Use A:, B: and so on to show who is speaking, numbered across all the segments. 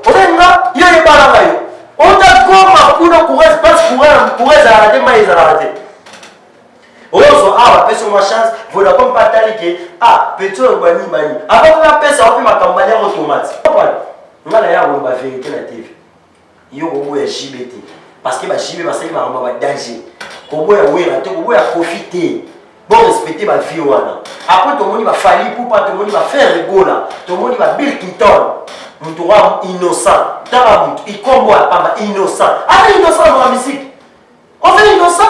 A: ozenga yo yebalanga yo otakoma kuna courage parce courage arrêter mais arrêter ozo awa pesa ma chance Vodacom patali ke petrol bani avant la pesa on peut makambali automatique ngala ya wo ba vérité na TV yo ko ya JBT parce que ba JB ba sai ba danger ko boya wera te ko boya profiter bon respecter ba vie wana après tout le monde va fallir pour pas tout le monde va faire rigola tout le monde va Bill Clinton mutuwa innocent tara il combo pamba innocent innocent dans la musique on fait innocent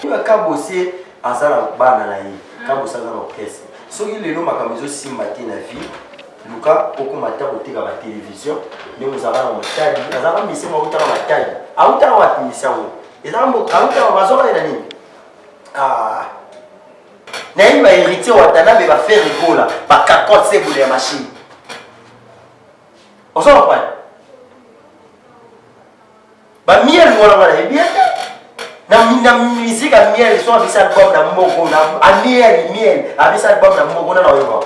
A: il va kabosser azala bana na yi kabosa na orchestre soki lelo makamizo simbati na vie luka okomata kotika ba télévision ne muzaka na motali azaka misema utaka matali autaka watimisa ngo ezaka mboka autaka bazora ina nini na yi ba héritier watana be ba faire rigola ba cacotte c'est pour les machines on s'en va ba miel ngona ngana bien na musique à miel so abisa album na mboko na miel abisa album na mboko na wewa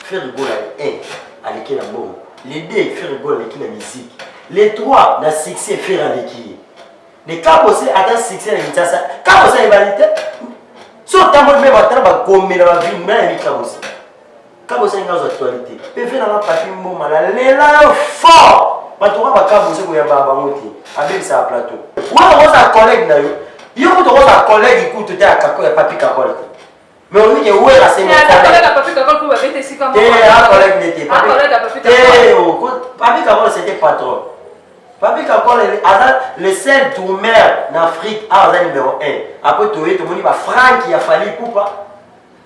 A: faire rigola avec la mboko les deux faire rigola avec la musique les trois na succès faire avec les quatre aussi à succès na mitasa quand ça évalité so tambo même atara ba komela ba vie mais avec la aussi quand ça ngazo actualité pe faire na papi mboma la lela fort batuka bakabuse koyamba bangote abebisa ya plateau wana koza collègue na yo yo kuto koza collègue ikutu te akako ya papi kakole mais on dit que ouais la c'est mon collègue
B: à papi kakole pour bete si comme
A: collègue n'était pas
B: collègue à papi kakole
A: papi kakole c'était patron papi kakole le seul tourneur d'Afrique à numéro 1 après tout le monde va Franck il a fallu coupa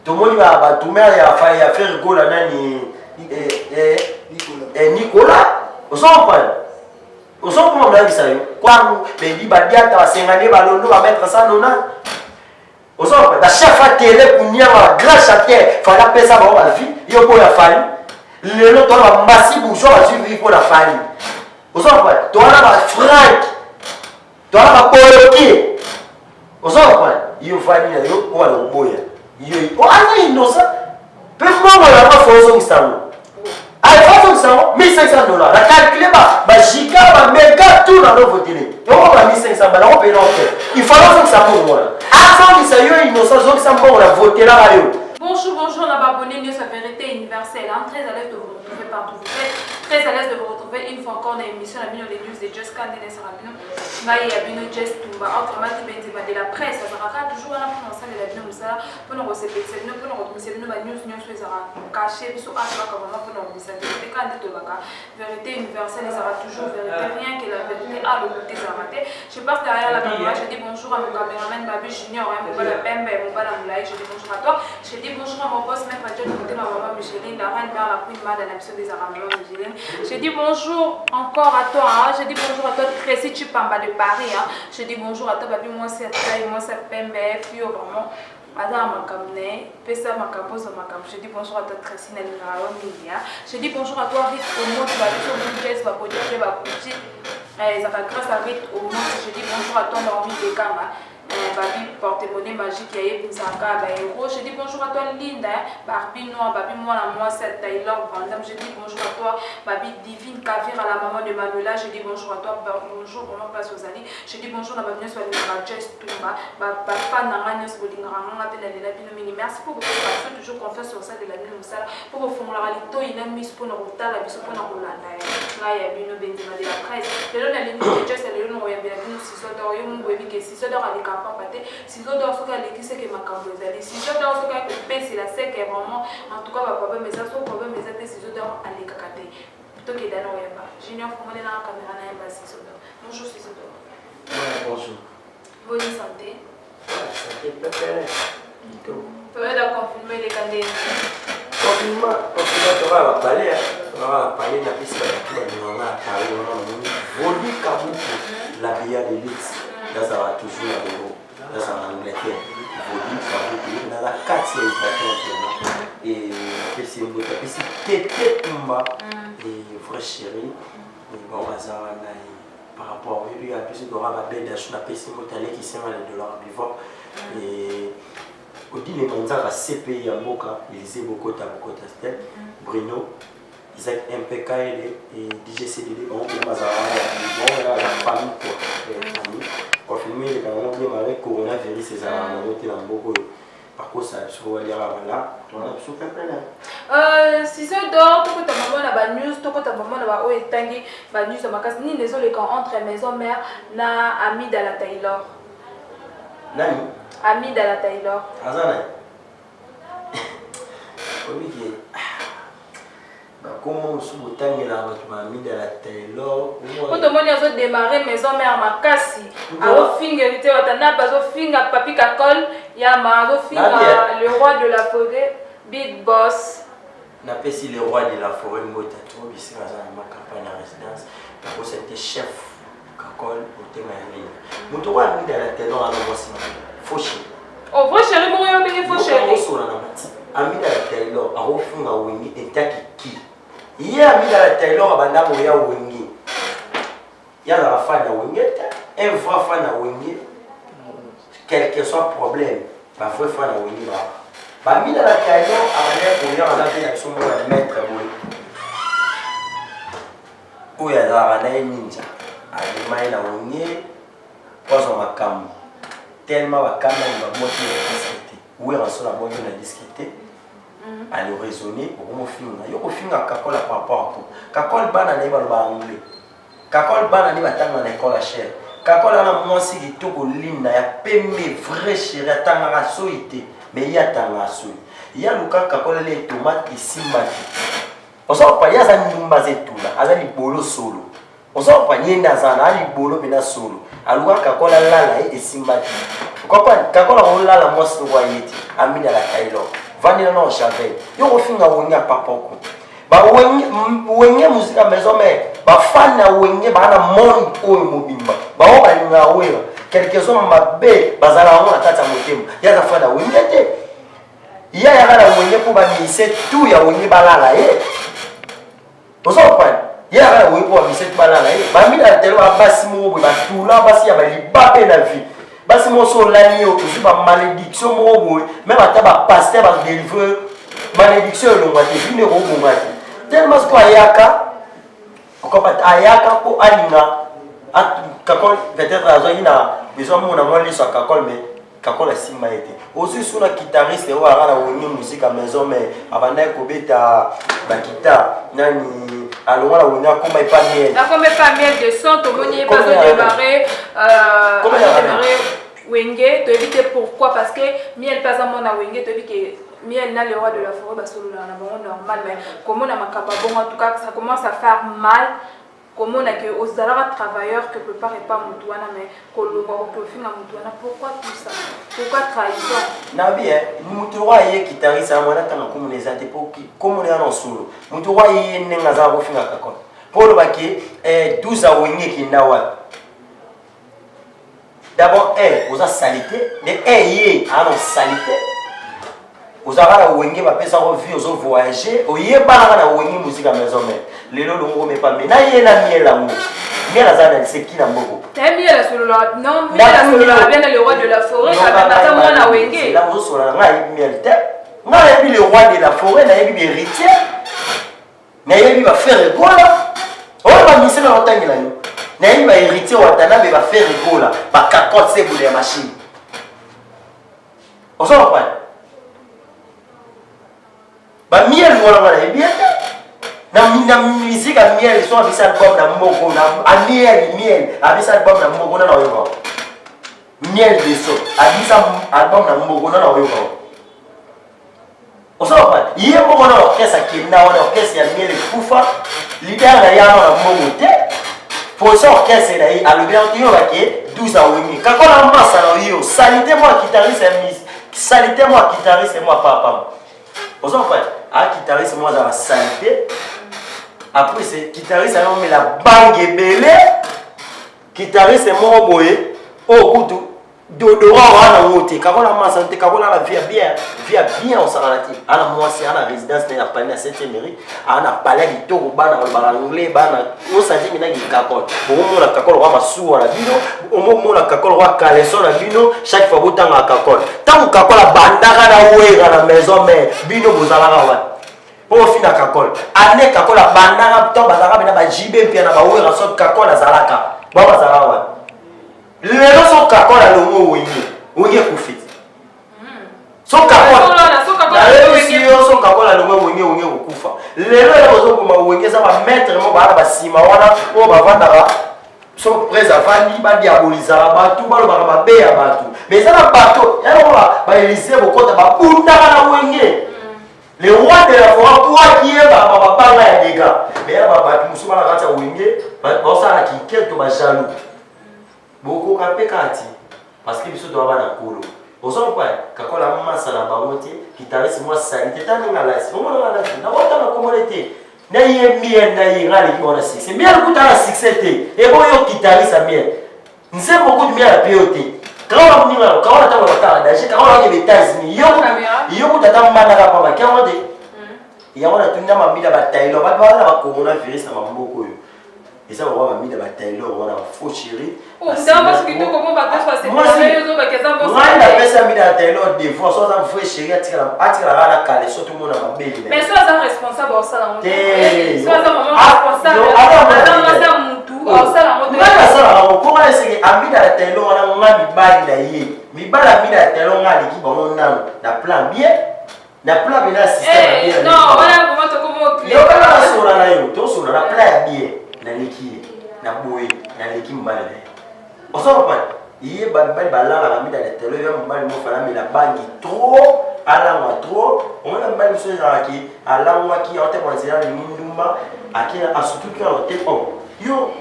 A: tout le monde va tourneur il a fallu faire goal là nani Nicolas on s'en prend dans ça quoi mais dit badiata va s'engager balondo va mettre ça nona on s'en prend la chef à télé pour nier la grâce à terre fallait appeler ça pour la vie yo pour la famille le lot va massif bourgeois va suivre pour la famille on s'en prend toi là va Franck toi là va Poloki on s'en prend yo famille yo on va le boya yo on est innocent peu moi la pas force ça $1500, la calculer ba giga ba méga tout dans nos télé. Et on va 1500 balles on paye l'enfer. Il faut que ça pour moi. Avant ça yo innocent donc ça on a voté là yo.
B: Bonjour, on a abonné News à Vérité Universelle. Très à l'aise de vous retrouver partout vous êtes. Très à l'aise de vous retrouver une fois encore dans l'émission la Bino les news de Just Candele Sarabino. Maï a Bino Just Tumba. Autrement dit de la presse, ça sera toujours là pour l'ensemble de la Bino Moussa pour nous recevoir nous pour nous retrouver nous news sur sera caché sur à comme pour nous recevoir Vérité Candele Tobaka. Vérité Universelle sera toujours vérité rien que la vérité à le côté Zaraté. Je passe derrière la caméra, je dis bonjour à mon caméraman Babi Junior, mon bala Pembe, mon bala Moulay, je dis bonjour à toi. Je dis bonjour à mon boss, même Mathieu, de côté ma maman Micheline, la reine vers la queen mad à l'émission des Arabes, Micheline. Je dis bonjour encore à toi, hein. Je dis bonjour à toi, Tracy Chipamba de Paris, hein. Je dis bonjour à toi, Babi, moi c'est Taï, moi c'est Pembe, Fio, vraiment. Madame Makamne, Pesa Makapos Makam. Je dis bonjour à toi, Tracy Nalina, je dis bonjour à toi, Rite au monde, Babi, sur le jazz, Babi, Babi, grâce à Rite au monde, je dis bonjour à toi, Normi Bekama. Babi porte-monnaie magique et Binsaka héros. Je dis bonjour à toi Linda, Barbie Noir, Babi moi la moi c'est Taylor Brandam. Je dis bonjour à toi Babi Divine Kavir à la maman de Manuela. Je dis bonjour à toi, bonjour comment place aux alliés. Je dis bonjour à Babi sur la Jess Tumba, Papa Naranios Bolingrang, appelle la Binomini. Merci pour votre passion, toujours confiance sur ça de la Binomissala. Pour vos fonds la réalité, il a mis pour nos routines, la biso pour nos Rolanda. Là il y a Bino Benzema de la presse. Le long de la ligne de Jess et le long où il y a bien Bino Sisodor, il y a mon bébé qui est Sisodor à l'écart. Si l'autre dans ce cas qui c'est que ma cambrosali si l'autre dans ce cas c'est la sec est vraiment en tout cas va pas mais ça soit problème mais ça si l'autre dans aller cacater plutôt que d'aller au yamba junior pour moi dans la caméra n'a pas si l'autre bonjour si l'autre
A: Bonjour
B: bonne santé
A: santé pépère
B: tu veux de confirmer les candidats
A: confinement tu vas parler la piste de la carrière voli kabuku la bia de l'élite. Là, ça va toujours à l'euro. Là, ça va en Angleterre. Voli kabuku dans la 4e et c'est une bonne piste tête tumba et vrai chéri bon bazar par rapport à lui à plus de raba beda sur la piste motalé qui sert les dollars vivant et au dîner comme ça va CPI à Moka il sait beaucoup ta Bruno Isaac MPKL et DJ CDD, on vient à la famille quoi. Confirmer les canaux qui m'avaient coronavirus et ça a été dans beaucoup. Par contre, ça se voit là, on a tout fait plein.
B: Si c'est d'or, tout le moment là, news, tout le moment là, où est tangué, news de ma case, ni les autres quand entre maison mère, na ami de la Taylor.
A: Nani?
B: Ami de la Taylor.
A: Azana. Oui, comment se boutangue là, tu m'as mis de la Taylor.
B: Quand le monde a démarré maison mère ma casse, alors finger était au tanap, alors finger papi kakol, yama, alors finger le roi de la forêt, big boss.
A: N'a pas si le roi de la forêt mota trop ici dans ma campagne à résidence. Parce que c'était chef kakol au thème à l'île. Mon droit mis de la Taylor à l'envoi fauché.
B: Oh, vrai chéri, mon roi, mais faut chéri.
A: Ami de la Taylor, à refaire un wingi et taki. Il y a mis dans la Taylor à Banamo ya wingi. Il y a la fan à wingi, un vrai fan à wingi. Quel que soit le problème, la vraie fan à wingi. Bah, mis dans la Taylor à Banamo pour y avoir une action de maître. Où il y a la ninja. À l'image à wingi, pas en cam. Tellement la cam va moitié discuter. Où est la bonne discuter? À le raisonner pour me finir. Il y a un film à Kakol à papa. Kakol bana n'est pas anglais. Kakol bana n'est pas tant dans l'école à chair. Kakol a la moitié qui tout au lim na ya pembe vrai chéri tant à soité. Mais il y a tant à soité. Il y a le cas Kakol les tomates qui simbati. On sort pas il y a ça numba tout là. Azali bolo solo. On sort pas ni ndazana ali bolo bina solo. Aluka Kakol la la et simbati. Comprendre Kakol on la moitié de voyeti. Ami dans la Taylor. Vanilla non Chavel. Yo refinga wonga papa ko. Ba wenge musique maison mais ba fan na wenge ba na monde o mobimba. Ba o ba nga wewa. Quelques hommes mabe bazala on atata motema. Ya za fana wenge te. Ya na wenge ko ba mi c'est tout ya wenge balala Ozo pa. Ya na wenge ko ba mi c'est balala Ba mi na telo ba basimo bo ba tula basi ya ba libape na vie. Basi mon son l'année au ba malédiction mo boy même ata ba pasteur ba délivrer malédiction le ngati fine ko mo ngati tellement ko ayaka ko pat ayaka ko alinga at kakol peut-être azoina besoin mon na moi sur kakol mais kakol a sima été aussi sur la guitariste ou ara woni musique à maison mais abanda ko beta ba guitare nani alors là on a comme pas miel.
B: Là comme pas miel de son tout le monde pas démarrer Wenge, tu évites pourquoi parce que miel pas à mon Wenge, tu évites que miel n'a le roi de la forêt bah solo là normal mais comment on a macaba bon en tout cas ça commence à faire mal. Comment on a que aux travailleurs que peut pas Moutouana mais pourquoi tout ça? Pourquoi trahison?
A: Nabi Moutouwa est guitariste à mon attend comme les antépoques comme on est en solo. Moutouwa est n'engaza refinga kakon. Pour le baquet 12 à Wenge qui n'a pas. D'abord, vous avez salité, mais vous avez salité. Vous avez wenge ba pesa revue, vous voyager, vous avez pas wenge musique à maison mais les lots ne me pas mais na yena miel là miel azana c'est qui na mboko.
B: T'as miel sur le non miel sur le bien le roi de la forêt ça va pas moi na wenge.
A: Là vous sur la miel te. Na yebi le roi de la forêt, na yebi héritier. Na yebi va faire égola. On va misser dans l'otang là. Na yebi va héritier watana mais va faire égola. Ba cacotte c'est pour les machines. On s'en va. Ba miel wala bien na musique à miel sont avec album na moko na miel avec album na moko na oyo miel de so avec album na moko na oyo on s'en va il y a moko na orchestre qui na orchestre ya miel kufa leader na ya na moko te pour ça orchestre na a le bien yo ba ke 12 ans oui quand on a masse na yo salité moi guitariste salité moi guitariste moi papa on s'en va à guitariste moi dans la salité. Après c'est guitariste on met la bangue belé guitariste moi boye au kutu dodora wana wote kakola masante kakola la via bien on s'arrête ana moi c'est ana résidence na pas na 7e mairie ana palais kitoko bana ba anglais bana on sadi mina ki kakol bon on a kakol wa masuwa na bino on a kakol wa caleçon na bino chaque fois botanga kakol tant kakol bandaka na wera na maison mais bino bozala wa au fin à Kakol. Année Kakol a bandara to bazara bina ba JB puis na ba ouera so Kakol a zalaka. Ba bazara wa. Les gens sont Kakol à l'homo wenge kufit. So Kakol. So Kakol à l'homo wenge kufa. Les gens sont comme wenge ça va mettre mo ba sima wana o ba vandara. So préservant ba diaboliser ba tout ba lo ba be ya ba tout. Mais ça na bateau, ya ba Élysée bokota ba bunda na wenge. Le roi de la forêt pour qui est papa là les gars mais là papa musu bana kata wenge ba ça qui quelques ba jaloux beaucoup kapé kati parce que biso doit bana kolo ozo quoi kakola mama sala ba moté qui tarisi moi sanité tani ngala si on ngala na wata na communauté na yé mien na yé ngali qui on a c'est bien le coup à la succès et bon yo qui tarisi mien nse beaucoup de mien à piloter quand on dit là quand on attend le temps d'acheter quand on est aux États-Unis yo tata manda ka papa quand on dit il y a on a tout na mamida ba Taylor ba ba coronavirus na mamboko yo et ça on va mamida ba Taylor on a faux chéri
B: oh ça parce que tu comment ba ça c'est moi yo ba keza bo
A: moi la pesa mamida Taylor des fois ça faux chéri atira la kale surtout mon na bébé
B: mais ça c'est responsable ça la moto ça maman responsable ça mutu ça la moto
A: ça la moto comment est-ce que amida Taylor on a ngami bali na ye mi bala amida Taylor ngali ki bon na plan bien na plan bien système bien
B: non voilà comment to comment
A: yo kana sura na yo to sura na plan bien na leki na boye na leki mbala on s'en pas il ba la amida Taylor yo mbali mo fala mi la bangi trop ala moi trop on a mbali so za ki ala moi ki on te bonzira ni ndumba akina asutu ki on te on yo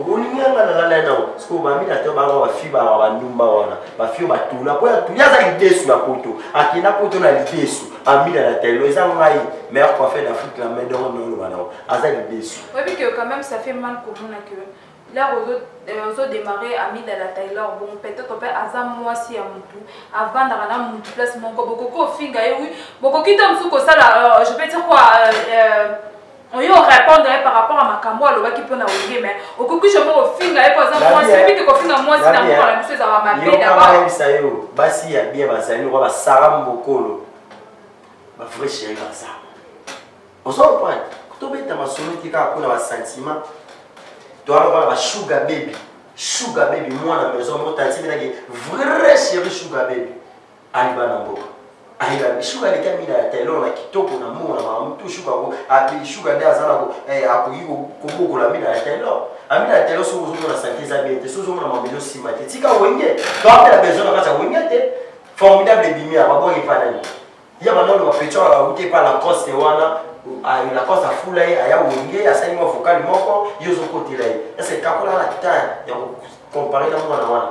A: olinga na sko ba mi na to ba wa fi ba wa ndumba wana ba fi ba tula ko ya tuyaza idesu na poto akina poto na idesu amila na telo eza ngai meilleur coiffeur d'Afrique la main d'or non bana aza idesu
B: oui puis que quand même ça fait mal pour nous que là aux démarrer Amida la Taylor bon peut-être on peut azam moi si à mutu avant dans la mutu place mon beaucoup finga oui beaucoup qui tombe sous ça là je peux dire quoi on y répondre par rapport à ma cambo à l'oba qui peut na wenge mais au coup je me finga et par exemple moi c'est que finga moi si na moi la chose ça va m'appeler d'abord
A: ça yo basi ya bien basali ko ba saram bokolo ba vrai chéri comme ça on s'en prend to beta masolo ki ka kuna ba sentiment to alors ba sugar baby moi na maison mo tanti na ki vrai chéri sugar baby ali bana mboka aila sugar le kami na telo na kitoko na mo na mtu sugar ko api sugar ndia sana ko akuyiko koboko la mina telo amina telo so zo na santé za bien te so zo na mabelo simate tika wenge to apela besoin na kasa wenge te formidable bimia ba bongi panani ya manolo ba pecho ute pa la coste wana la coste fula ya wenge ya sani mo vocal moko yo zo côté là c'est kakola la temps ya comparer na mo na wana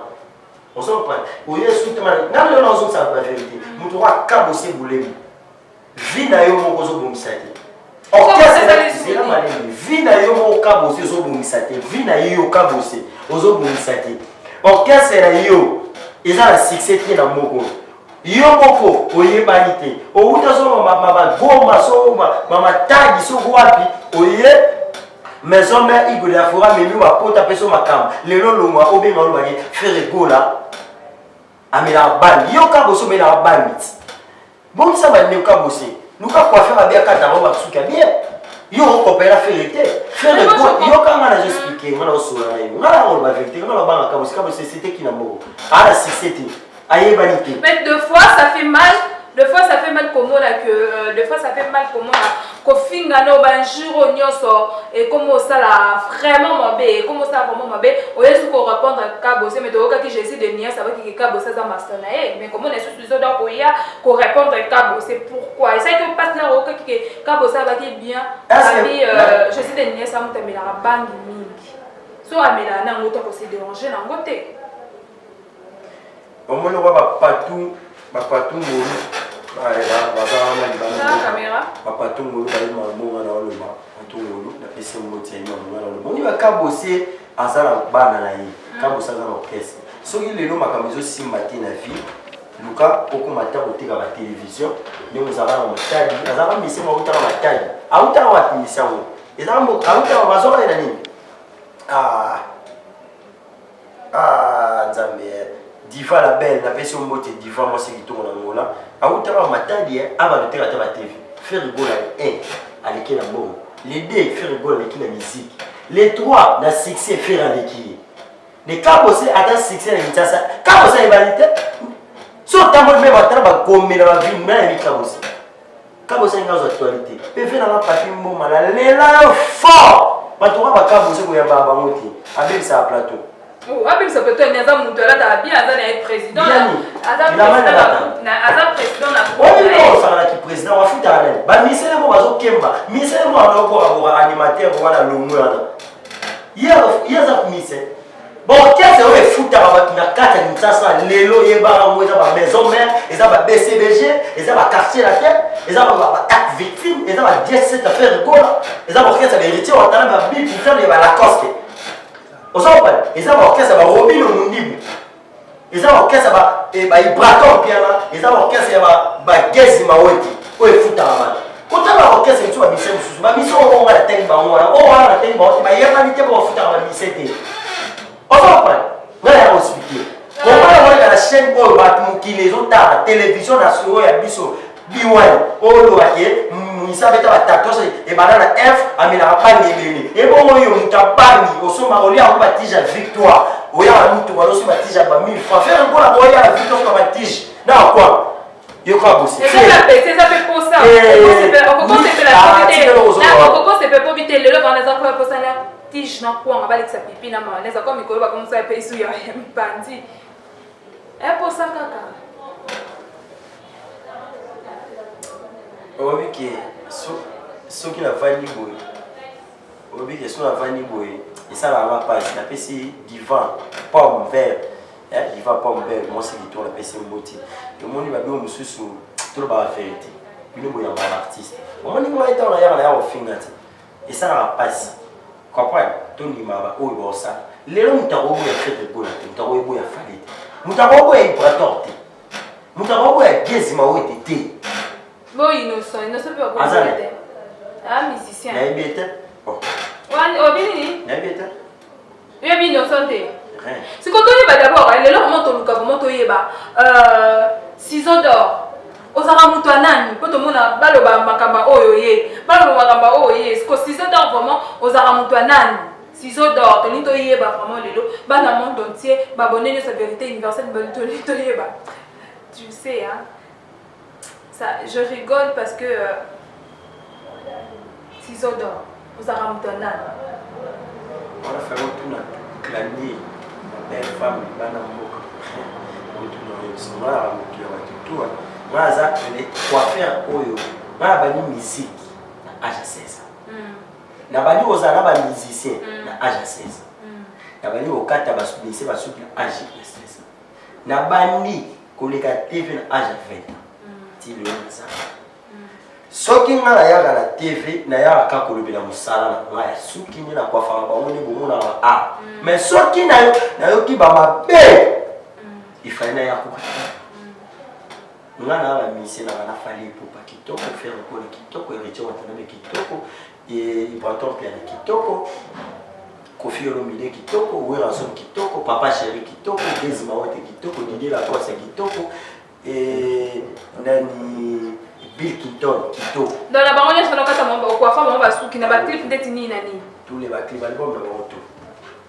A: on s'en prend ou y est soutement na le non ça la vérité mutu wa kabose bulemi vina yo moko zo bomisate orchestre zela malemi vina yo moko kabose zo bomisate vina yo kabose ozo bomisate orchestre na yo eza la succès te na moko yo moko oyebani te outa zo mama goma so mama tagi so wapi oye maison mère Igor la fora memi wa pota peso makam lelo longwa obenga lo bani faire gola amela bandi yo kaboso mela bandi bon ça va ne kabosi nous ka quoi faire bien kata ba suka bien yo kopera vérité faire go yo ka ngana j'expliquer ngana osura na yo ngana on va vérité ngana ba kabosi kabosi c'était qui na moko ala c'était aye banité
B: mais deux fois ça fait mal comme là que deux fois ça fait mal comme là ko finga no banjuro nyoso et comment ça là vraiment mabe comment ça vraiment mabe au lieu de répondre ka bosse mais donc quand j'essaie de nier ça va que ka bosse ça master mais comment les choses donc il y a ko répondre ka bosse pourquoi et ça que passe là au ka bosse va qui bien j'essaie de nier ça mon mais la bangi mingi so amela na ngoto ko se déranger na ngote
A: au moins on va pas tout Papatungulu bali mamunga na oluma atungulu na pese moti ya mamunga na oluma oni bakabose azala bana na yi kabosa za orchestre soki lelo makamizo simati na vie luka okomata kotika ba télévision ndio muzala na matadi azala mise mo utaka matadi auta wapi misango ezambo auta bazola ina nini nzambe diva la belle na pese moti diva mo sekito na ngola auta matadi aba luteka ta ba TV faire rigola avec la bombe. Les 2 faire rigolo avec la musique. Les 3 na succès faire avec qui. Les 4 aussi attend succès na mitasa. Quand vous avez validé so tambo même attendre ba komé na vie mais avec la aussi. Quand vous avez une actualité, peut faire dans papier mot mal les là fort. Ba to ba ka vous ko ya ba moti. Avec ça plateau.
B: Oh, abi ça peut être un mutu là ta bien azana être président. Azana président na.
A: Oui, non, ça là qui président wa futa là. Ba misele mo bazo kemba. Misele mo ana ko animateur ko na longo là. Hier za misele. Bon, qu'est-ce que vous foutez à la carte de ça, l'élo, il y a une maison mère, il y a un BCBG, il y a un quartier la tête, il y a 4 victimes, il y a 17 affaires de cola, il y a un orchestre de héritier, on a un bill qui fait la Lacoste. Vous savez pas, il y a un orchestre de Robin au Nundim, il y a un orchestre de Ibraton Piana, il y a un orchestre de Gezi Maweti, où il fout à la main. Quand on a un orchestre, il y a une mission, on a la tête, on a la tête, il y a une mission pour foutre à la mission. On va pas expliquer. Comment on a la chaîne où les autres la télévision nationale à Bisso, B1, on va dire, il savait que la tâche et banana F a mis la panne et et bon, on y a pas mis au sommet, on y a un tige à victoire. On y a un tout, on a tige à 1000 francs. Faire un bon la voyage à victoire comme un tige. Non, quoi? Je crois aussi.
B: C'est ça fait pour ça. On commence à faire la vérité. On commence à faire pour éviter le vent des enfants pour ça. Tige na kwa ngabali kisa pipi na maoneza kwa mikolo bakomsa ya pesu ya mpandi. Pour ça kaka.
A: Oui que ceux qui n'a pas ni boy. Oui que ceux qui n'a pas ni boy. Et ça va pas passer. La PC divan pomme vert. Divan pomme vert. Moi c'est qui tourne la PC moti. Le monde il va bien monsieur sous tout le bas vérité. Une boy un artiste. Au moment où il est dans la yard au fingati. Et ça va passer. Comprends? Tony Maba, oh, il va ça. Les gens qui ont fait des bonnes, qui ont fait des falites. Nous avons fait des bratortes. Nous avons fait des gazes, mais des thés.
B: Bon, innocent peut pas être. Ah, musicien.
A: Il y a bien été. Oh.
B: Oh, Bini.
A: Il y a bien été.
B: Il y a bien innocent.
A: Rien.
B: C'est quand on y va d'abord, les gens montent au Luka, montent au Yeba. Ciseaux d'or. Osara mutu anani poto mona baloba makamba oyo ye baloba makamba oyo ye ce que ciseaux d'or vraiment osara mutu anani ciseaux d'or toni to yeba vraiment lelo bana monde entier babonner sa vérité universelle toni to yeba tu sais hein ça je rigole parce que ciseaux d'or osara mutu anani
A: on a fait tout na clanier belle femme bana mboka tout na ressoir mutu ya watu Maza les coiffeurs oyo na bani musique na âge 16 ans na bani ozana ba musicien na âge 16 ans na bani okata ba subissé ba suki na âge 16 ans na bani koleka TV na âge 20 ans ti le ça soki ngala ya na TV na ya ka kolobela musala na ya suki ni na coiffeur ba moni bo mona a mais soki na yo ki ba mabe il fallait na ya ko nous avons mis ici dans la famille pour pas kitoko faire un peu de kitoko héritier maintenant de kitoko et il prend ton père de kitoko Kofi Olomide kitoko Weranson kitoko papa chéri kitoko Desima Wete kitoko Didier Lacoste kitoko et nani Bill Clinton kitoko
B: dans la baronne sur la carte mon quoi femme on va sous qui n'a pas clip d'etini nani
A: tous les albums d'abord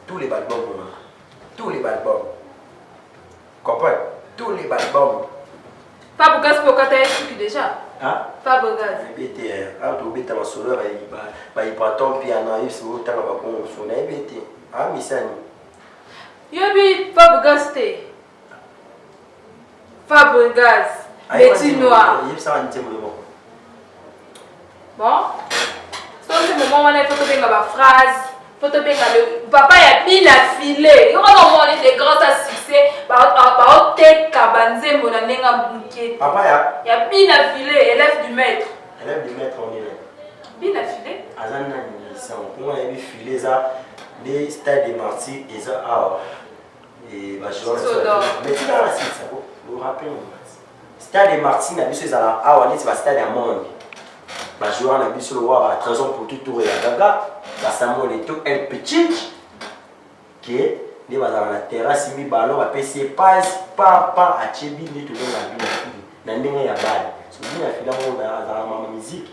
A: tous les albums comprends tous les albums
B: Fabregas pour Kataï déjà.
A: Hein?
B: Fabregas.
A: BT, ah tu beta ma solo il prend ton piano il se monte dans la con BT. Ah misani.
B: Yobi Fabregas té. Fabregas. Betty noir.
A: Il ça en tient
B: bon. C'est moment où on a photo bien ma phrase. Photo bien le papa a bien affilé. Il y aura normalement des grands succès. Par tes cabanzé mon anenga bouquet.
A: Papa
B: ya bien affilé élève du maître.
A: Élève du maître on est là.
B: Bien affilé.
A: Azana ni ça on a vu filer ça les stades de Marty et ça ah et bah je mais tu vas c'est ça vous rappelez stade de Marty na biso ezala ah on est stade à monde. Bah joueur na biso le roi à 13 ans pour tout tour ya gaga. Samuel Eto'o El Petit qui est dans la terrasse mi ballon à PC passe pas à Tchebi ni tout dans la vie na ndenge ya balle so ni na fila mo dans la musique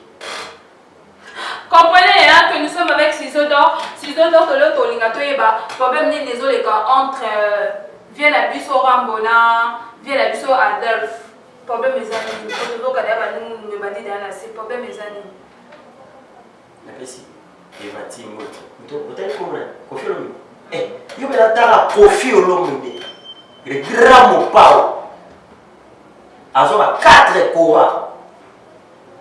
B: Comprenez hein, que nous sommes avec Ciseaux d'or. Ciseaux d'or, l'autre olingato eba. Problème ni les autres entre vient la bus au Rambona, vient la bus au Adolphe. Problème est amis. Quand nous avons nous me bandit dans la c'est problème est amis.
A: Merci. Et Mati Moto. Peut-être qu'on a confié l'homme. Eh, il y a un profil l'homme. Le grand mot pao. Azoba 4 Cora.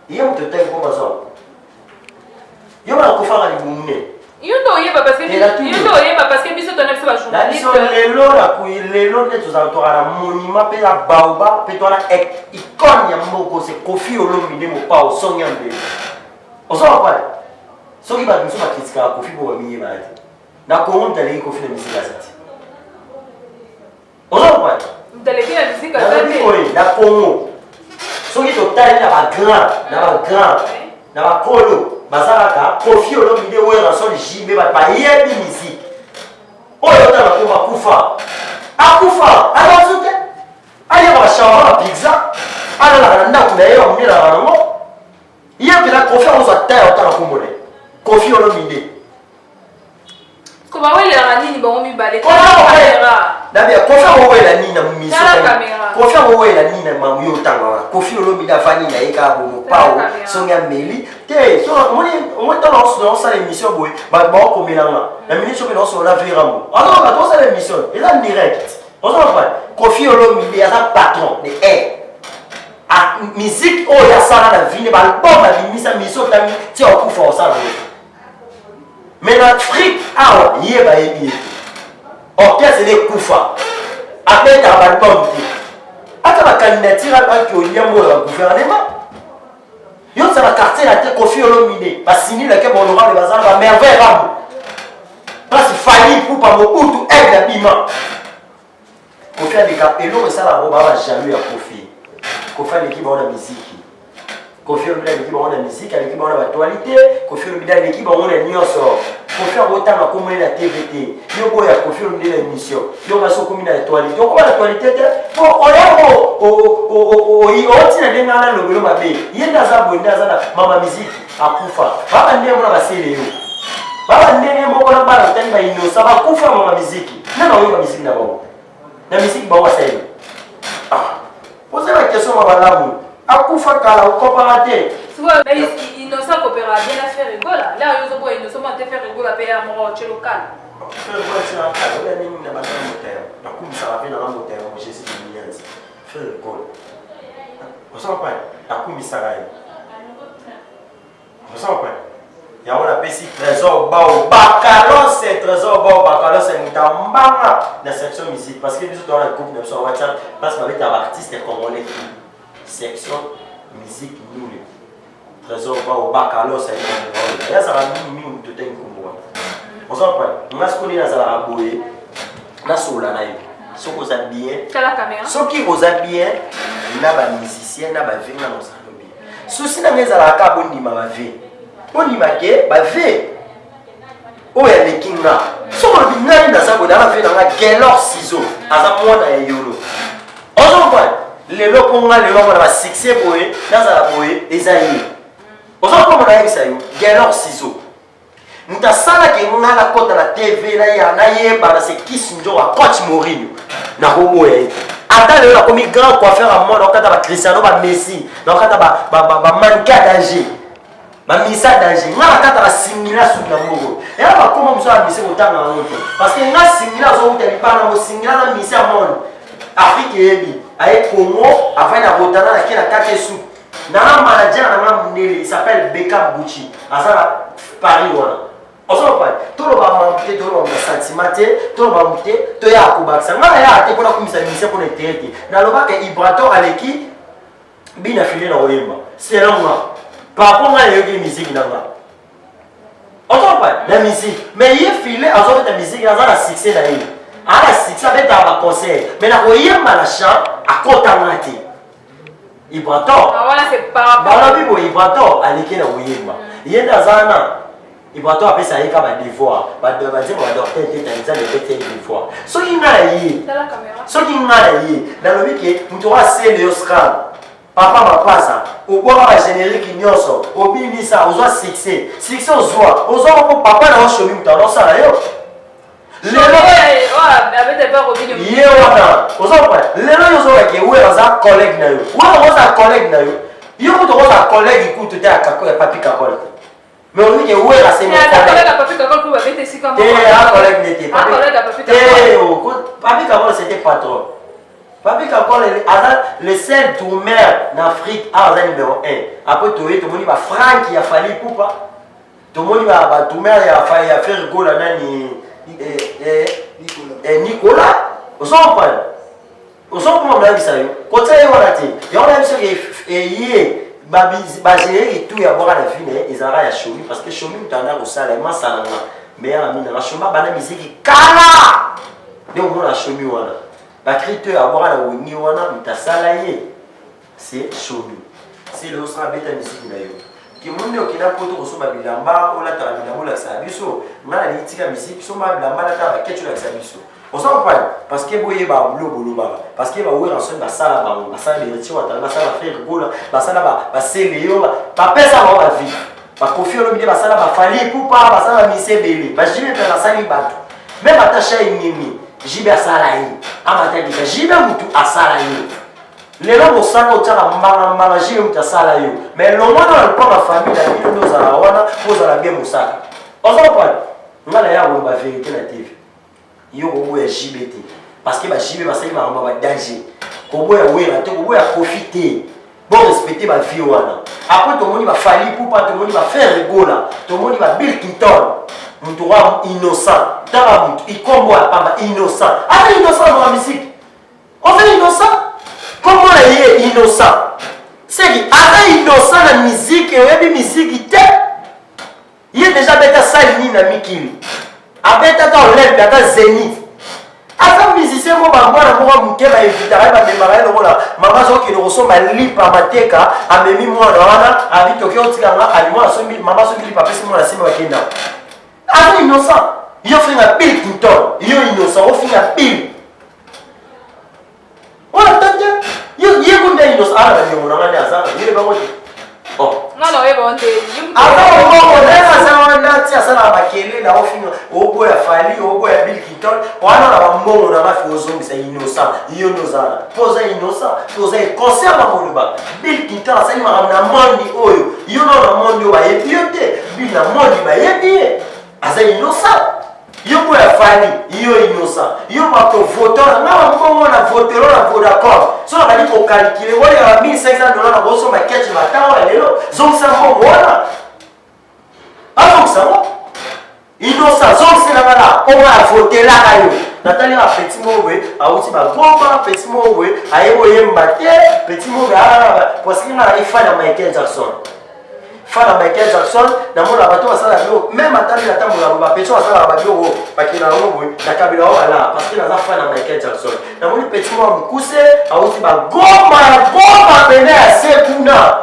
A: Il y a un peu de temps pour Mazon. Il y a un peu de temps pour Moumne.
B: Il y a un peu parce que biso tonne ça journaliste.
A: Les lots de tous autour à la monument pe la baoba pe toi la icône ya moko c'est Kofi Olomide mo pao son yambe. On s'en va. Ce qui va nous critiquer à Kofi pour mieux malade. Na Congo d'aller Kofi de musique azati. On s'en va.
B: D'aller la musique azati.
A: Oui, na Congo. Ce qui total na ba kolo bazalaka Kofi Olomide oyo son jimbe ba yebi musique. Oyo ta ba kufa. Akufa, alors soute. Allez va changer pizza. Alors la ndako na yo mila na ngo. Yé la confiance à terre autant que moi. Kofi Olomide.
B: Comment ouais la nini bon mi balé.
A: D'abord confiance ouais la nini na mi so. Confiance ouais la nini na mamu yo tanga. Kofi Olomide afani na eka bo pao songa meli. Te so moi dans ça l'émission boy. Ba ko melanga. La ministre que dans la virambo. Alors dans ça l'émission, il est en direct. On s'en va. Kofi Olomide est un patron de a musique oh ya sala na vie ba album na limisa miso tami ti okufa osala mais en Afrique ah yeba yebi orchestre de kufa après ta album ti ata ba candidature ba ki onyamo la gouvernement yo ça la quartier la te Kofi Olomide ba signer la ke bolora le bazar ba merveille ram parce fali pour pas beaucoup aide la piment Kofi a des cap et l'eau ça la roba va jamais à Kofi Kofi l'équipe en la musique. Kofi l'équipe en la musique, l'équipe en la actualité, Kofi l'équipe en la news. Kofi a autant à communiquer la TVT. Yo boya Kofi l'émission. Yo va se communiquer la actualité. On va l'actualité pour on est au tina denga le bolo mabe. Yenda za bonda za mama musique a kufa. Baba ndé mona basele yo. Baba ndé moko na bala tani ba ino ça va kufa mama musique. Na yo musique na ba. Na musique ba wa sele. Posez la question à Balamou. À Koufa Kala, au comparateur.
B: Tu vois, il ne s'est coopéré bien à faire rigolo. Là, ils ont pas faire rigolo à payer à mon chez local.
A: Faire rigolo, c'est un cas. On a mis une bataille de moteur. La coupe, ça va faire dans la moteur. On j'ai essayé de millions. Faire rigolo. On s'en pas. La coupe, ça va. On s'en pas. Il y a un appel trésor bao bacalon c'est trésor bao bacalon c'est mutambanga la section musique parce que nous dans la groupe de sur WhatsApp parce qu'on avec un artiste congolais section musique nous trésor bao bacalon c'est il y a ça va nous de temps comme on s'en parle on a ce qu'on est dans la boue na sola na yo ce qu'on a bien
B: la caméra
A: ce qui vous a bien na ba musicien na ba vinga na ça bien souci na ngeza la ka bondi ma vie on image bavé oya lekinga soko binani na sabo na fait dans la Gaylor ciseaux aza mwana ya yolo ozo kwa lelo konga lelo mwana ba succès boye dans la boye ezayi ozo kwa mwana yisa yo Gaylor ciseaux muta sala ke ngala kota na TV na ya na yeba na se kisinjo wa coach Mourinho na robo ya ata lelo comme grand coiffeur à moi okata ba Cristiano ba Messi okata ba mannequin d'Angers mamisa danger nga kata la singila su na mbogo ya ba koma muso abise kotanga ngoto parce que nga singila zo utali pana mo singila na misa mon Afrique yebi aye Congo avant na rotana na kila kate su na manager na nga mnele il s'appelle Beckham Gucci asala Paris wana oso pa to lo ba mamte to lo ba sentimate to lo ba mute to ya kubaksa nga ya te kona kumisa misa kona terete na lo ba ke Ibrato aleki bina filé na oyemba c'est là par rapport à la musique, on ne pas la musique, mais il filé à la musique, il y a un succès dans elle. À la succès, avec un concert, mais il y a un chant à côté de la il prend tort.
B: Voilà, c'est par rapport
A: à la Bible, il prend tort à l'équipe de Oyema. Il y a dans un an, il prend tort après ça, il y a un devoir. Il va dire qu'il va faire des devoirs. Ce qui est là, ce qui est là, dans le week-end, nous devons essayer de Oscar. papa mapasa okoka ba générique nyonso obimisa ozwa succès ozwa ko papa na oshomi mutano sala yo lelo ye wana ozwa lelo ozwa ke we aza collègue na yo we oza collègue na yo yo ko oza collègue ku te akako ya papi kakol mais on dit que we la c'est mon collègue
B: papi kakol ku ba bete sika mo
A: collègue n'était pas papi kakol c'était patron. Papi Kakol le seul tourmère en Afrique à numéro 1. Après tout le monde va Franck il a fallu poupa. Tout le monde va tourmère il a faire rigolo nani Nicolas. Au son pas. Au son comment on a vu ça yo. Côté yo on a dit. Yo on a vu ça et ba gérer tout y avoir la vie né ils arrêtent à choumi parce que choumi t'en a au salaire ma salama. Mais à mina la chouma bana musique kala. Né on a choumi wana. La critique avoir la wini wana mutasalaye c'est choumi c'est le sera beta musique na yo ki munde okina poto kosoma bilamba ola ta bilamba la sabiso ngala litika musique soma bilamba la ta ketu la sabiso on s'en parle parce que boye ba bolo ba parce que ba oura ensemble ba sala ba sala de retiro ta ba sala faire gola ba sala ba sele yo ba pesa ba vie ba kofi lo bi ba sala ba fali pour pas ba sala mi sebele ba jibe pe la sali batu même attaché inimi jibe asala yi amatandika jibe mutu asala yi lelo mosanga otaka mbanga jibe mutu asala yo mais le monde dans le plan la famille la vie nous ala wana posala bien mosaka ozo pas ngala ya ba vérité na TV yo ko boya jibe te parce que ba jibe ba sali ba danger ko boya wera te ko boya profiter bon respecter ba vie wana après tout le monde va fali pour pas tout le monde va faire rigola tout le monde va Bill Clinton Moutoura innocent, dans il combo à pas innocent. Ah, innocent dans la musique. On fait innocent. Comment il est innocent? C'est qu'il est innocent dans la musique et il y a musique il est déjà bêta salini na mikili. Avec ta lèvre, ta zénith. Avant musicien mo ba mwana mo mukeba evitara ba memara lo la mama zo ki lo so ma lipa mateka amemi mwana wana abitoke otikanga alimo asombi mama so lipa pesi mwana sima wakenda. Ah, innocent. Il a fait un Bill Clinton. Il est innocent. Il a fait un Bill. On attend. Il est innocent. Ah, on a un hasard. Il est pas bon. Oh.
B: Non, non, il est bon.
A: Ah, non, on a ça la bakele la ofino obo ya fali obo ya Bill Clinton wana la mbongo na mafi ozongi sa innocent iyo nozala poza innocent poza concert ba moluba Bill Clinton sa ima na mondi oyo iyo na mondi ba yebi yote Bill na mondi ba yebi aza innocent yo ko ya fali iyo innocent yo ba ko voter na mbongo na voter na Vodacom so na bali ko calculer wale ya $1500 na boso ma ketch matawa lelo zongi sa mbongo wana donc ça va innocent zone c'est là on va voter là kayo natali a petit mot a aussi ba goma petit mot ayo yemba te petit mot parce qu'il a fait na Michael Jackson na mona bato basala bio même atali na tambola ba petit basala ba bio ba kina ngo na kabila wala parce qu'il a fait na Michael Jackson na moni petit mot mukuse a aussi ba goma bene a sekuna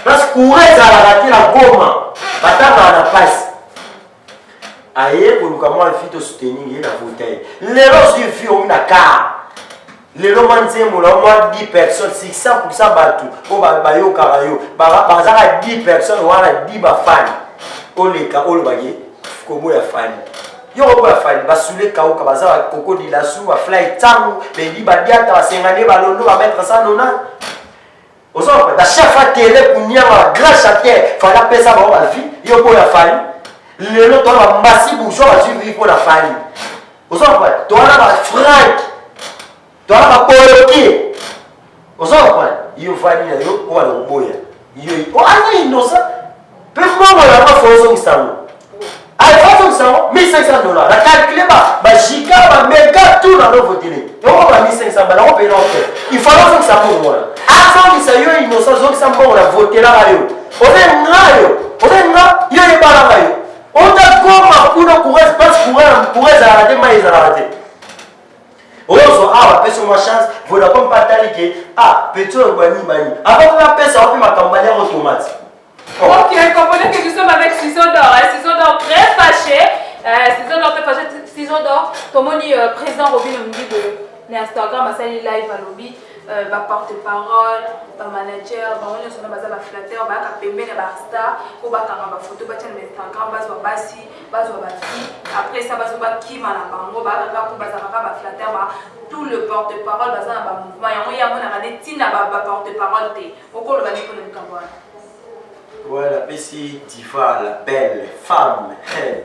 A: parce que kuweza la goma batanga na passe aye koluka mwa fito soutenir ye na voter lelo si fio na car lelo manzemo la mwa 10 personnes 600% batu ko ba yo karayo ba zaka 10 personnes wala 10 ba fan oleka olobage ko boya fan yo ko boya fan basule ka ka bazaka koko dilasu ba fly tangu be di ba diata ba sengane ba londo ba mettre ça nona ozo da chef a télé kunya ma grâce à terre fala pesa ba ba vie yo boya fan lelo to la masi bourgeois va suivre pour la famille ozo quoi to la ba frank to la ba poloki ozo quoi yo famille yo ko la boya yo o ana innocent pe mo la ba fozo ngisango ay fozo ngisango $1500 la calculer ba giga ba mega tout na no voter yo ba $1500 ba la payer l'autre il faut que ça pour moi avant que ça yo innocent zo que ça bon la voter la yo ozenga yo e bala yo on t'a comment pour le courage parce pour arrêter mais arrêter ozo ah pesa uma chance voilà comme pas talique ah pétrole bani avant la pesa on peut ma campagne automatique.
B: Ok, comprenez que nous sommes avec Ciseaux d'or. Ciseaux d'or très fâché. Ciseaux d'or très fâché. Ciseaux d'or, comme on dit, président Robin Ombi de l'Instagram, à salut live à lobby. porte-parole, manager, on est sur la base de flatteur, on a payé la star, on a une photo, on a Instagram, on a basi, on a fille. Après ça, on a qui m'a on a flatteur, tout le porte-parole, on a un mouvement. Il y a un porte-parole, on a un
A: ouais, la Pessi, Diva, la belle femme,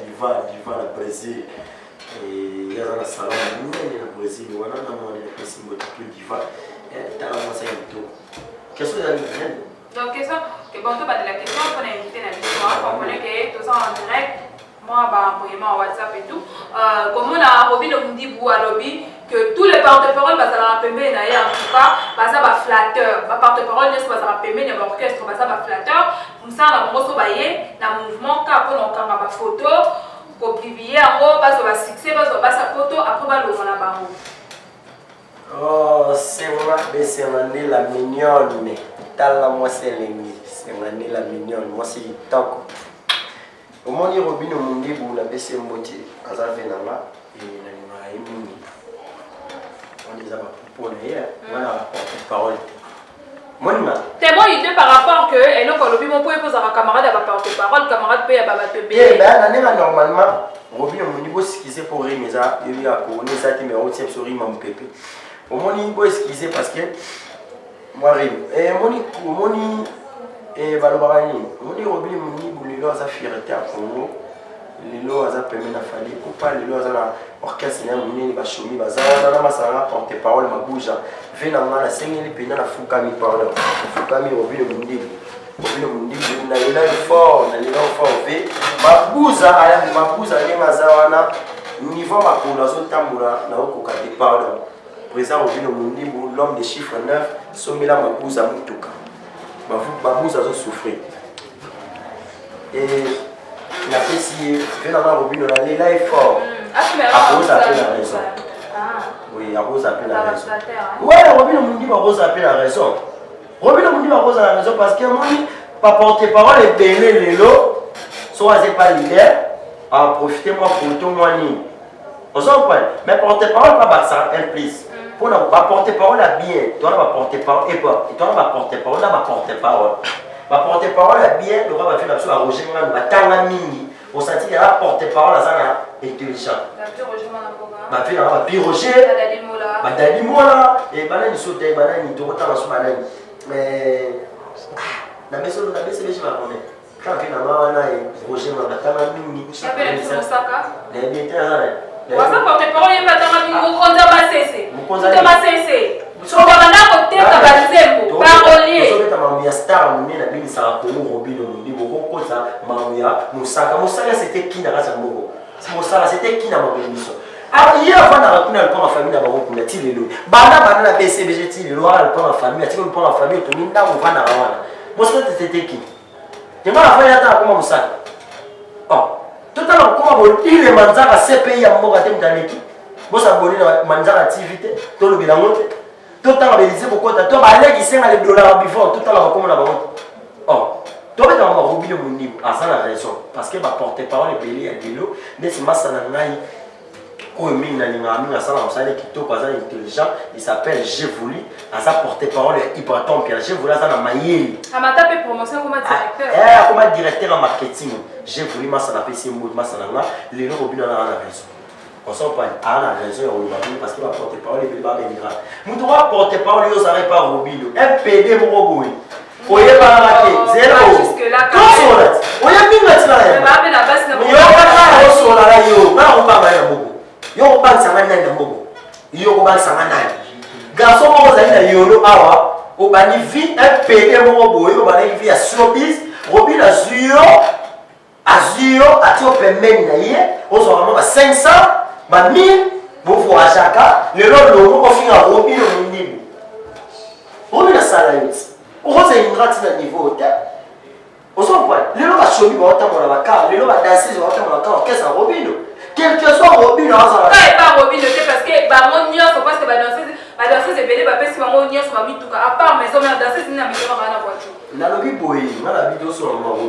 A: Diva, la Brésil. Et il y a un salon au Brésil, on a un Pessi, Diva. Qu'est-ce que vous avez dit?
B: Donc, question, que bon, tu as la question, on a invité la vidéo, on connaît que tout ça en direct, moi, envoyez moi WhatsApp et tout. Comme on a Robin Omdibou à lobby, que tous les porte-parole, ça va permettre, en tout cas, ça va flatteur. Ma porte-parole, ça va permettre, l'orchestre, ça va flatteur. Comme ça, on a un mouvement, quand on a une photo, pour publier, on va succès, on va sa photo, après, on va l'ouvrir.
A: Oh, c'est moi, c'est la mignonne. Tala moi c'est l'ennemi. C'est la mignonne. Moi c'est Toko. Au moins, il y a Robin Omdibou, la BC Moti, Azavenama, et la Mini. On les a pas pour hier. Voilà, parole.
B: Témoin il par rapport que et donc le mon pouvez poser à camarade à porte-parole camarade peut à
A: eh ben normalement Robin Omdibou ce pour rimer ça il y a couronné ça mais au type sur rime mon pépé au moins il faut excuser parce que moi rime et moni et balobarani moni Robin Omdibou lelo za fierté à Congo lelo za permis na fali ou pas lelo za na orchestre na munene ba shomi ba za na masanga porte-parole mabuja vena ngala sengeli pena na fukami parole fukami Robin Omdibou na lelo fort ve mabuza lenga za wana niveau makolo zo tambula na okoka de parole président Robin Omdibou l'homme des chiffres 9 somela mabuza mutuka mabuza zo souffrir et la Pessi vena na Robin na lela est fort à cause de la raison. Oui, à cause de la raison. Ouais, Robin Omdibou à cause de la raison. Robin Omdibou à cause de la raison parce que moi, pas porte-parole et belé les lots, soit c'est pas leader, à profiter moi pour tout moi ni. On s'en parle. Mais porte-parole pas ça, un plus. Pour ne pas porte-parole à bien, toi on va porte-parole et toi on va porte-parole, on va porte-parole. Ma porte-parole à bien, on va faire l'absolu à Roger Man, ma tanga mini. On sentit qu'il y a porte-parole à ça intelligent. Ma fille va piroger, Madame Mola, et banane sauté, banane, tout autant sur banane. Mais la maison de la baisse, je vais connaître. Quand on a un Roger Mabatama Mini,
B: je appelle le Moussaka.
A: Les militaires,
B: on va porte-parole, il va t'en amener au compte de ma CC. Au compte de ma CC. On va en côté de Bazembo, parolier.
A: Je vais t'amener à Star, on est la bine, ça a connu Robin Omdibou, beaucoup ça, Mamia, Moussaka. Moussaka, c'était qui n'a pas de mots. Moussaka, c'était qui n'a pas de mission. Alors, hier, avant de répondre à la famille, d'abord, on a tiré le lot. Bana, la BCBG, tiré le lot, on prend la famille, on prend la famille, on prend la famille, on prend la famille. Moussaka, c'était qui? Je vais la faire comment Moussaka. Oh, tout à l'heure, comment il est manzara à CPI à Mogatem dans l'équipe. Vous savez, manzara activité, tout le bilan. Tout à l'heure, il disait pourquoi tu as tout à l'heure, il s'est allé $, before, tout à l'heure, comment on a oh, tu vas dans Robin Omdibou, à ça la raison. Parce que ma porte-parole est belée à Dilo, mais c'est ma sanangaï. Intelligent, il s'appelle J'ai voulu, à sa porte-parole Ibraton Pierre. J'ai voulu ça dans Maïli.
B: À ma tape promotion comme directeur.
A: Comme directeur en marketing. J'ai voulu ma sanapé si mot ma sananga, les gens Robin a raison. On s'en parle, a raison parce qu'il va porte-parole et il va venir. Nous devons porte-parole, ils n'arrêtent pas Robin. Un PD mon robot. Oye pas la zéro. Comme ça là. Oye bien là.
B: Mais va la base de.
A: Yo pas sur là yo. Ba on va ba bobo. Yo ba sanga na bobo. Yo ba sanga na. Garçon mo za na yolo awa. O ba ni vi un PD mon robot. Yo ba ni vi a showbiz. Robin Azio. Azio ati o pemeni na ye. O zo vraiment ba 500, ba 1000 bo voa chaka. Le lo ko finga Robin Omdibou. Robin sala yoti. On va une niveau hôtel. On s'en voit. Les gens qui sont là, les gens qui dansent, ils vont qu'est-ce que Robin? Quel que soit Robin, on va
B: pas Robin, parce que mon nion, faut pas que ma danseuse est belle, parce que mon nion, c'est ma vie tout cas. À part mes hommes, la danseuse, il n'a pas la voiture.
A: La lobby boy, la vidéo sur Robin.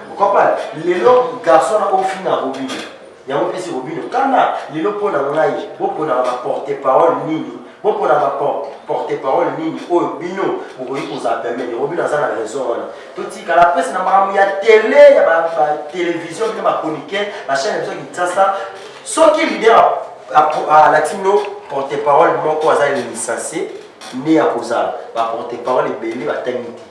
A: Vous comprenez? Les gens garçons ont fini à Robin. Il y a un peu de Robin. Quand les gens pour la porte-parole, nini. bon pour la porte-parole nini oyo bino bokoki kozala pembeni robino aza na raison wana totika la presse na makambo ya télé ya batélévision bino bachroniqueur bachaîne biso kinshasa soki leader alati bino porte-parole moko aza licencié nde ya kozala baporte-parole ebele batangi te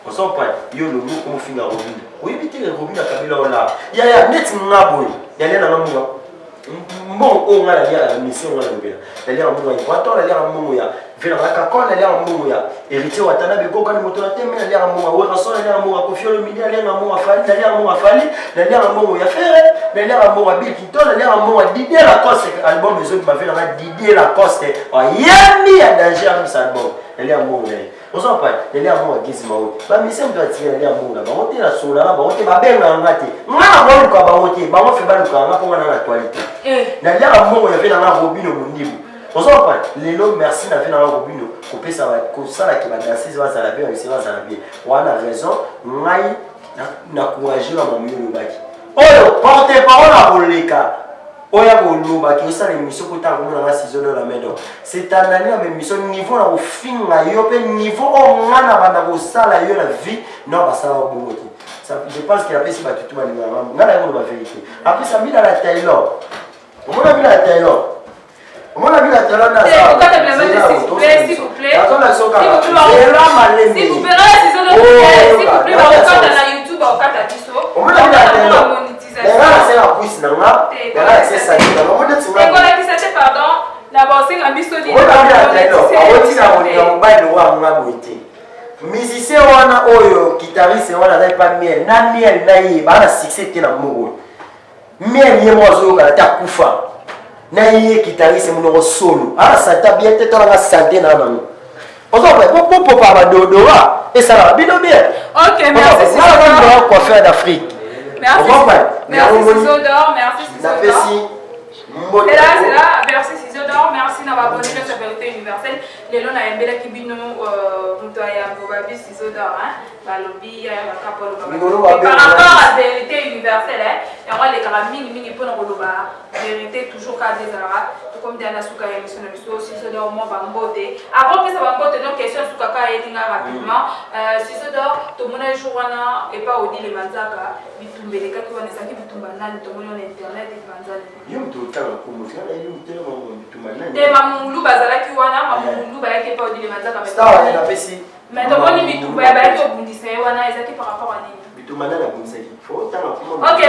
A: ozo pa yo lobi okomofinga robino oyebi te robino akabila ola yaya neti nga boye yalia nanga munga mbongo oyo nga nalia ya mission nga nalobela nalia na mbongo ya équateur nalia na mbongo ya vilakakon nalia na mbongo ya héritier watana bekoka ni moto na teme nalia na mbongo ya werason nalia na mbongo ya kofi olomidi nalia na mbongo ya fali nalia na mbongo ya fali nalia na mbongo ya fere nalia na mbongo ya bill clinton nalia na mbongo ya didier lacoste album ezoki bavela nga didier lacoste oyembi ya danger ya misa album nalia na mbongo naye ozo pa nalia na mbongo ya gizi maote bamise mto atire nalia na mbongo na bango te na sola na bango te babenga nga te nga na boluka bango te bango fe baluka nga mpo nga na actualité nalia na mbongo ya vela nga robino mondibu ozo pa lelo merci na vela nga robino kopesa kosalaki badanseuse bazala bien bamise bazala bien wana raison ngai na courage na mamu olobaki oyo porte-parole akoleka oyo akolobaki osala émission kotanga komonanga ciseau de la main d'or c'est un année na émission niveau na kofinga yo mpe niveau oyo nga na banda kosala yo na vie non basala bongo te je pense que napesi bato tu balingaka nga na yango loba vérité apesa mbila na taylor omona mbila na taylor omona mbila na taylor na musicien wana oyo guitariste wana azali pa miel na miel na ye baa na succès te na mongo miel ye moko azoyokana te akufa na ye guitariste monoko solo ana santa bien te tolanga sante na nango ozopopa badodora esalaka bino bien coiffeur d'Afrique.
B: Merci Ciseaux d'or, merci Ciseaux d'or. C'est là, merci Ciseaux d'or, merci na abonné de sa vérité universelle. Les lois na mbela kibino mutoya bobabi Ciseaux d'or balobi ya kapolo baba. Par rapport à la vérité universelle et on les karamini mingi pour nous vérité toujours ka désara comme Diana Souka ya mission na biso Ciseaux d'or mo bambote. Avant que ça bambote donc question Souka ka yetinga rapidement. Ciseaux d'or to mona jour wana et pas Odi les manzaka bitumbeleka ki wana saki bitumba nani to mona internet et banzali.
A: Yo mtotaka kumufika yo mtela mo bitumba nani.
B: Te mamulu bazalaki wana mamulu bayaki pa Odi les manzaka.
A: Star na pesi.
B: Mais to moni bitumba ya bayaki obundisa wana ezaki par rapport à nini? Ok,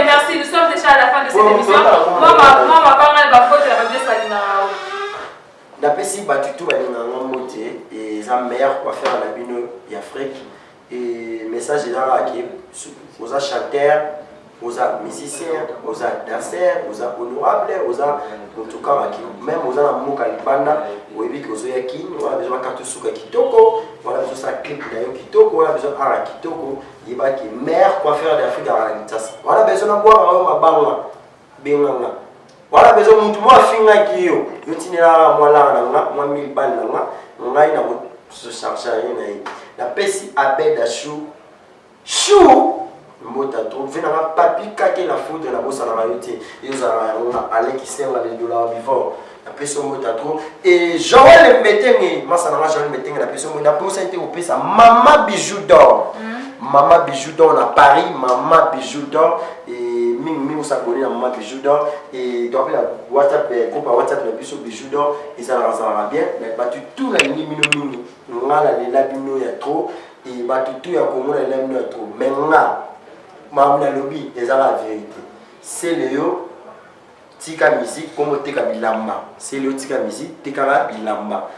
B: merci. Nous sommes déjà à la fin de cette émission. Moi, ma parole va faire la radio Salina.
A: La PSI Batutu va nous en monter et ça meilleur quoi faire à la bino et Afrique et message est dans la qui aux chanteurs, aux musiciens, aux danseurs, aux honorables, aux en tout cas même aux amours kalibanda ou ebi que aux yaki on a besoin de suka kitoko on a besoin de clip d'ailleurs kitoko on a besoin de kitoko il va qui meilleur coiffeur d'Afrique à la Kinshasa on a besoin de boire ma banga benganga on a besoin de moi finga kiyo yo tinela moi là moi 1000 balles ngai na ko se charger na pesi abeda chou mota trouvé na papi kake la faute de la bossa na royauté ils ont allé qui sert les dollars vivants la personne mota trop et Joël Metenge masa na Joël Metenge la personne na pour ça interrompre ça maman bijou d'or maman bijou d'or à Paris maman bijou d'or et mimi s'abonner à maman bijou d'or et tu appelles la WhatsApp groupe WhatsApp la bijou d'or et ça va bien mais pas tout la ligne mini ngala la bino ya trop et ba tout ya komona la bino ya trop mais nga mamuna lobby eza la vérité c'est léo tika musique comme tika bilamba c'est léo tika musique tika bilamba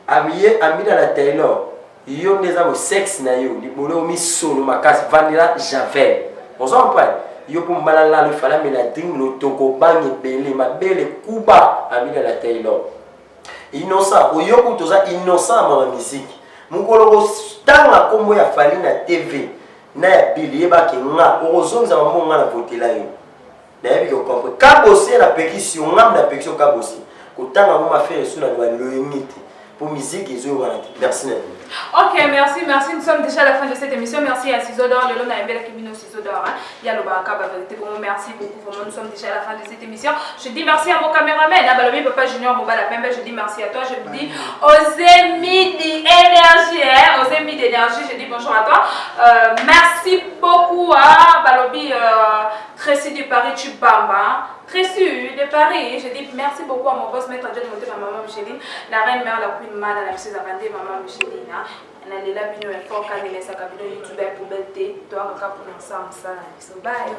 A: amiye amina la Taylor yo neza au sexe na yo libolo mi solo makasi vanilla javel on s'en parle yo pour malala le fala meladrim no toko bangi belé ma belle kuba amina la Taylor innocent oyo ko toza innocent ma musique mukolo tanga kombo ya fali na TV na ya bili yeba ke nga orozonza mamonga na votela yo na yebi ko comprendre kabosi na pétition ngam na pétition kabosi kotanga mo ma faire sous na loyauté pour musique et zo merci.
B: Ok, merci. Nous sommes déjà à la fin de cette émission. Merci à Ciseaux d'Or. Le nom est bel Kimino Ciseaux d'Or. Il y a le Baraka, vérité. Merci beaucoup. Vraiment, nous sommes déjà à la fin de cette émission. Je dis merci à mon caméraman, Balobi Papa Junior Mobala Pembe. Je dis merci à toi. Je vous dis aux émis d'énergie. Aux émis d'énergie, je dis bonjour à toi. Merci beaucoup à Balobi Tracy du Paris Chubamba. Tracy de Paris. Je dis merci beaucoup à mon boss, maître Adjel Moté, ma maman Micheline. La reine mère la plus mal à la mise à maman Micheline. On a les labinaux et fort quand il est sa cabine YouTube pour belle toi, on va pour l'ensemble ça. Bye.